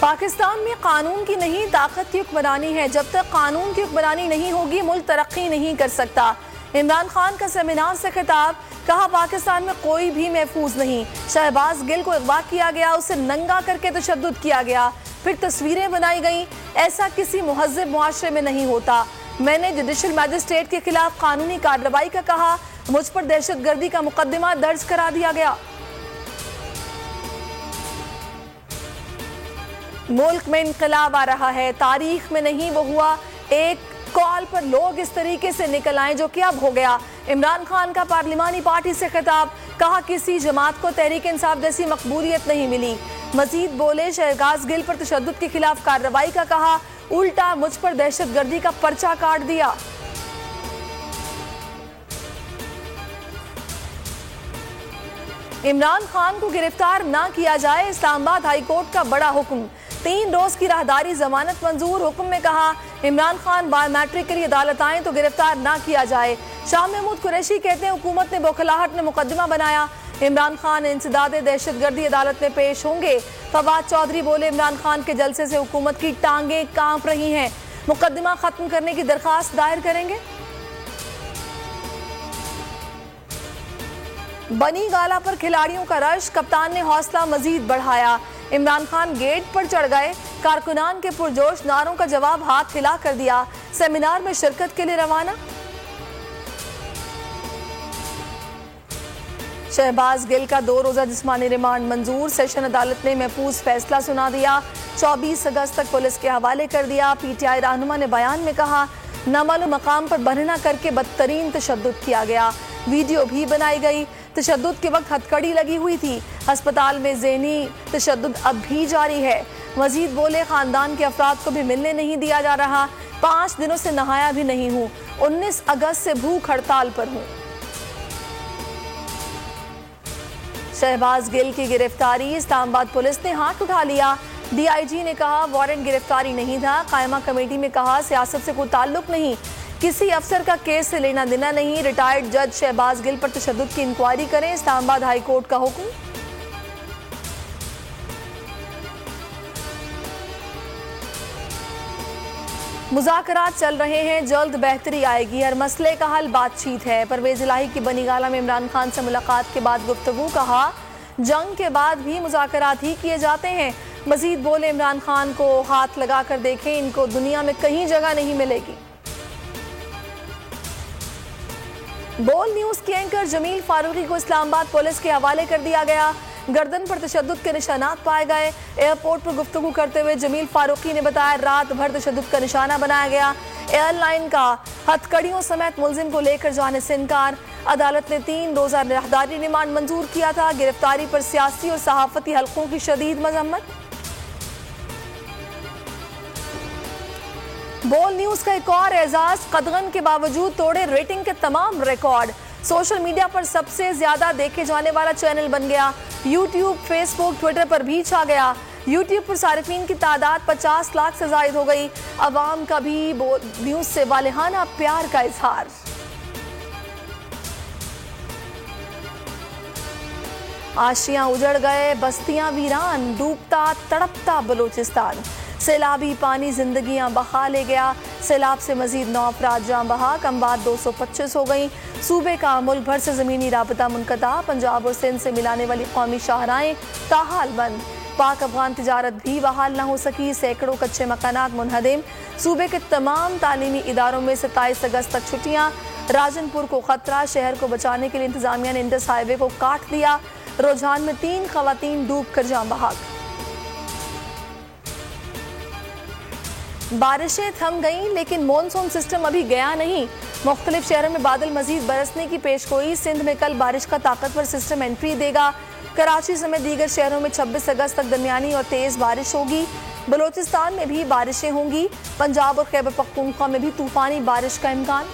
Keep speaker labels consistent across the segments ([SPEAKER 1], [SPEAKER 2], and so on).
[SPEAKER 1] पाकिस्तान में कानून की नहीं ताकत की हुक्मरानी है। जब तक कानून की हुक्मरानी नहीं होगी मुल्क तरक्की नहीं कर सकता। इमरान खान का सेमिनार से खिताब, कहा पाकिस्तान में कोई भी महफूज नहीं। शहबाज गिल को अगवा किया गया, उसे नंगा करके तशद्दुद किया गया, फिर तस्वीरें बनाई गई। ऐसा किसी मुहज़्ज़ब मुआशरे में नहीं होता। मैंने जुडिशल मैजिस्ट्रेट के खिलाफ कानूनी कार्रवाई का कहा, मुझ पर दहशतगर्दी का मुकदमा दर्ज करा दिया गया। मुल्क में इनकलाब आ रहा है, तारीख में नहीं वो हुआ। एक कॉल पर लोग इस तरीके से निकल आए जो कि अब हो गया। इमरान खान का पार्लिमानी पार्टी से खिताब, कहा किसी जमात को तहरीक इंसाफ जैसी मकबूलियत नहीं मिली। मजीद बोले, शहबाज गिल पर तशद्दुद के खिलाफ कार्रवाई का कहा, उल्टा मुझ पर दहशतगर्दी का पर्चा काट दिया। इमरान खान को गिरफ्तार ना किया जाए, इस्लामाबाद हाईकोर्ट का बड़ा हुक्म। 3 रोज की राहदारी जमानत मंजूर। हुक्म में कहा, इमरान खान बायोमेट्रिक के लिए अदालत आए तो गिरफ्तार ना किया जाए। शाह महमूद कुरैशी कहते हैं हुकूमत ने बौखलाहट में मुकदमा बनाया। इमरान खान इंसदाद दहशतगर्दी अदालत में पेश होंगे। फवाद चौधरी बोले, इमरान खान के जलसे से हुकूमत की टांगे कांप रही हैं, मुकदमा खत्म करने की दरखास्त दायर करेंगे। बनी गाला पर खिलाड़ियों का रश, कप्तान ने हौसला मजीद बढ़ाया। इमरान खान गेट पर चढ़ गए, कारकुनान के पुरजोश नारों का जवाब हाथ हिला कर दिया। सेमिनार में शिरकत के लिए रवाना। शहबाज गिल का 2 रोजा जिस्मानी रिमांड मंजूर। सेशन अदालत ने महफूज फैसला सुना दिया। 24 अगस्त तक पुलिस के हवाले कर दिया। पीटीआई रहनुमा ने बयान में कहा, नामालूम मकाम पर बरहना करके बदतरीन तशद्दुद किया गया। वीडियो भी बनाई गई। तशद्दुद के वक्त हथकड़ी लगी हुई थी। अस्पताल में ज़हनी तशद्दुद अब भी जारी है। मजीद बोले, खानदान के अफराद को भी मिलने नहीं दिया जा रहा। 5 दिनों से नहाया भी नहीं हूँ। 19 अगस्त से भूख हड़ताल पर हूँ। शहबाज गिल की गिरफ्तारी, इस्लामाबाद पुलिस ने हाथ उठा लिया। डीआईजी ने कहा, वारंट गिरफ्तारी नहीं था। कायमा कमेटी में कहा, सियासत से कोई ताल्लुक नहीं, किसी अफसर का केस से लेना देना नहीं। रिटायर्ड जज शहबाज गिल पर तशद्दुद की इंक्वायरी करें, इस्लामाबाद हाई कोर्ट का हुक्म। मुज़ाकरात चल रहे हैं, जल्द बेहतरी आएगी। हर मसले का हल बातचीत है। परवेज इलाही की बनी गाला में इमरान खान से मुलाकात के बाद गुफ्तगू, कहा जंग के बाद भी मुज़ाकरात ही किए जाते हैं। मजीद बोले, इमरान खान को हाथ लगा कर देखें, इनको दुनिया में कहीं जगह नहीं मिलेगी। बोल न्यूज के एंकर जमील फारूकी को इस्लामाबाद पुलिस के हवाले कर दिया गया। गर्दन पर तशद्दुद के निशानात पाए गए। एयरपोर्ट पर गुफ्तगू करते हुए जमील फारूकी ने बताया, रात भर तशद्दुद का निशाना बनाया गया। एयरलाइन का हथकड़ियों समेत मुलजिम को लेकर जाने से इनकार। अदालत ने 3 रोजा राहदारी रिमांड मंजूर किया था। गिरफ्तारी पर सियासी और सहाफती हलकों की शदीद मजम्मत। बोल न्यूज का एक और एजाज, कदगन के बावजूद तोड़े रेटिंग के तमाम रिकॉर्ड। सोशल मीडिया पर सबसे ज्यादा देखे जाने वाला चैनल बन गया। यूट्यूब, फेसबुक, ट्विटर पर भी छा गया। यूट्यूब पर सारिफीन की तादाद 50 लाख से जायद हो गई। अवाम का भी बोल न्यूज से वालिहाना प्यार का इजहार। आशियां उजड़ गए, बस्तियां वीरान, डूबता तड़पता बलूचिस्तान। सैलाबी पानी जिंदगियां बहा ले गया। सैलाब से मजीद 9 अफराद जान बहा, कमबात 225 हो गई। सूबे का मुल्क भर से ज़मीनी राबता मुनक़ता। पंजाब और सिंध से मिलाने वाली कौमी शाहराएं ताहाल बंद। पाक अफगान तिजारत भी बहाल न हो सकी। सैकड़ों कच्चे मकानात मुनहदिम। सूबे के तमाम तालीमी इदारों में 27 अगस्त तक छुट्टियां। राजनपुर को खतरा, शहर को बचाने के लिए इंतजामिया ने इंडस हाईवे को काट दिया। रुझान में 3 खवातीन डूब कर जान बहाक। बारिशें थम गईं, लेकिन मॉनसून सिस्टम अभी गया नहीं। मुख्तलिफ शहरों में बादल मजीद बरसने की पेशगोई। सिंध में कल बारिश का ताकतवर सिस्टम एंट्री देगा। कराची समेत दीगर शहरों में 26 अगस्त तक दरमियानी और तेज बारिश होगी। बलोचिस्तान में भी बारिशें होंगी। पंजाब और खैबर पख्तूनख्वा में भी तूफानी बारिश का इम्कान।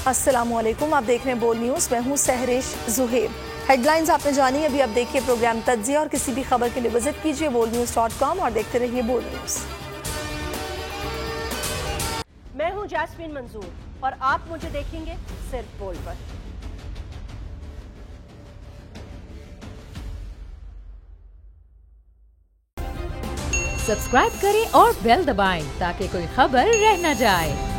[SPEAKER 1] अस्सलामुअलैकुम, आप देख रहे हैं बोल न्यूज़। मैं हूँ सहरिश जुहेब। हेडलाइंस आपने जानी, अभी आप देखिए प्रोग्राम तज्जिया। और किसी भी खबर के लिए विजिट कीजिए bolnews.com और देखते रहिए बोल न्यूज़।
[SPEAKER 2] मैं हूँ जैस्मीन मंजूर और आप मुझे देखेंगे सिर्फ बोल पर।
[SPEAKER 3] सब्सक्राइब करें और बेल दबाएं ताकि कोई खबर रह न जाए।